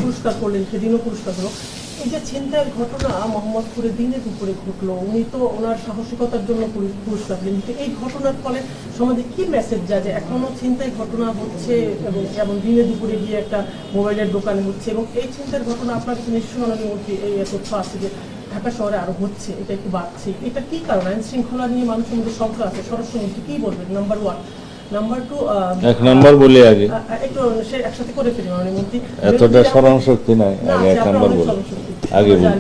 পুরস্কার করলেন, সেদিনও পুরস্কার হলো। এই যে ছিনতাইয়ের ঘটনা মোহাম্মদপুরে দিনে দুপুরে ঘটলো, উনি তো ওনার সাহসিকতার জন্য পুরস্কার দিলেন, কিন্তু এই ঘটনার ফলে সমাজে কি মেসেজ যায় যে এখনো ছিনতাই ঘটনা হচ্ছে এবং দিনে দুপুরে গিয়ে একটা মোবাইলের দোকানে হচ্ছে, এবং এই ছিনতাইয়ের ঘটনা আপনার কাছে নিশ্চয়ই মাননীয় মন্ত্রী এই তথ্য আছে যে ঢাকা শহরে আরো হচ্ছে, এটা একটু বাড়ছে, এটা কি কারণ? আইন শৃঙ্খলা নিয়ে মানুষের মধ্যে শঙ্কা আছে, স্বরাষ্ট্রমন্ত্রী কি বলবেন? Number one. নাম্বার টু, এক নাম্বার বলি আগে, একটু সে একসাথে করে ফেলি মাননীয় মন্ত্রী। এতটা স্মরণ শক্তি নাই, আগে এক নাম্বার বলি, আগে বলি।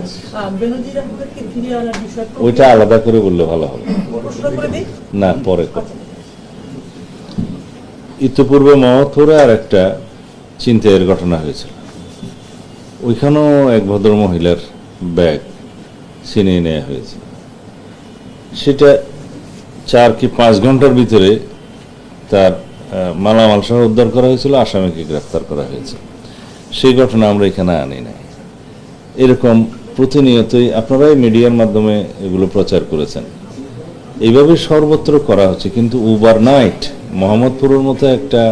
বেনজির আহমেদকে ফিরিয়ে আনার বিষয় ওইটা আলাদা করে বললে ভালো হবে। প্রশ্ন করে দিই না, পরে। ইতিপূর্বে মোহাম্মদপুরে আর একটা ছিনতাইয়ের ঘটনা হয়েছিল, ওইখানেও এক ভদ্র মহিলার ব্যাগ ছিনিয়ে নেওয়া হয়েছে। সেটা 4 কি 5 ঘন্টার ভিতরে তার মালামাল সহ উদ্ধার করা হয়েছিল, আসামিকে গ্রেফতার করা হয়েছে। সেই ঘটনা আমরা এখানে আনি নাই। এরকম প্রতিনিয়তই আপনারাই মিডিয়ার মাধ্যমে এগুলো প্রচার করেছেন, এইভাবে সর্বত্র করা হচ্ছে। কিন্তু ওভারনাইট মোহাম্মদপুরের মতো একটা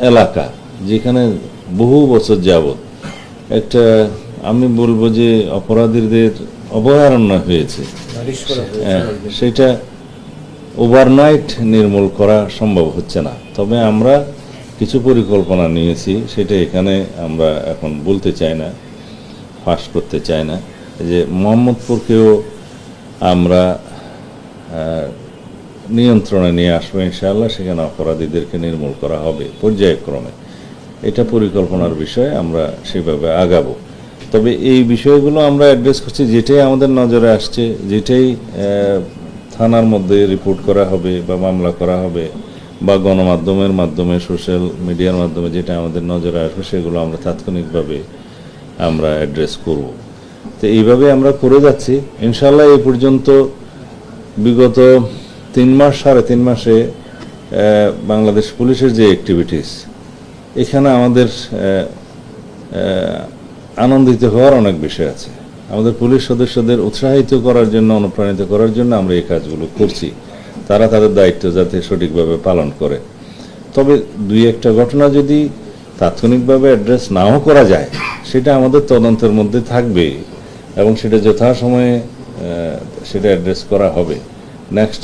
এলাকা যেখানে বহু বছর যাবৎ একটা, আমি বলবো যে অপরাধীদের অভয়ারণ্য হয়েছে, সেটা ওভারনাইট নির্মূল করা সম্ভব হচ্ছে না। তবে আমরা কিছু পরিকল্পনা নিয়েছি, সেটা এখানে আমরা এখন বলতে চাই না, ফাঁস করতে চাই না। যে মোহাম্মদপুরকেও আমরা নিয়ন্ত্রণে নিয়ে আসবো ইনশাআল্লাহ, সেখানে অপরাধীদেরকে নির্মূল করা হবে পর্যায়ক্রমে। এটা পরিকল্পনার বিষয়, আমরা সেভাবে আগাবো। তবে এই বিষয়গুলো আমরা অ্যাড্রেস করছি, যেটাই আমাদের নজরে আসছে, যেটাই থানার মধ্যে রিপোর্ট করা হবে বা মামলা করা হবে বা গণমাধ্যমের মাধ্যমে, সোশ্যাল মিডিয়ার মাধ্যমে যেটা আমাদের নজরে আসবে, সেগুলো আমরা তাৎক্ষণিকভাবে আমরা অ্যাড্রেস করব। তো এইভাবে আমরা করে যাচ্ছি ইনশাআল্লাহ। এই পর্যন্ত বিগত 3 মাস 3.5 মাসে বাংলাদেশ পুলিশের যে অ্যাক্টিভিটিস, এখানে আমাদের আনন্দিত হওয়ার অনেক বিষয় আছে। আমাদের পুলিশ সদস্যদের উৎসাহিত করার জন্য, অনুপ্রাণিত করার জন্য আমরা এই কাজগুলো করছি, তারা তাদের দায়িত্ব যাতে সঠিকভাবে পালন করে। তবে 2-1টা ঘটনা যদি তাৎক্ষণিকভাবে অ্যাড্রেস নাও করা যায়, সেটা আমাদের তদন্তের মধ্যে থাকবে এবং সেটা যথাসময়ে সেটা অ্যাড্রেস করা হবে। নেক্সট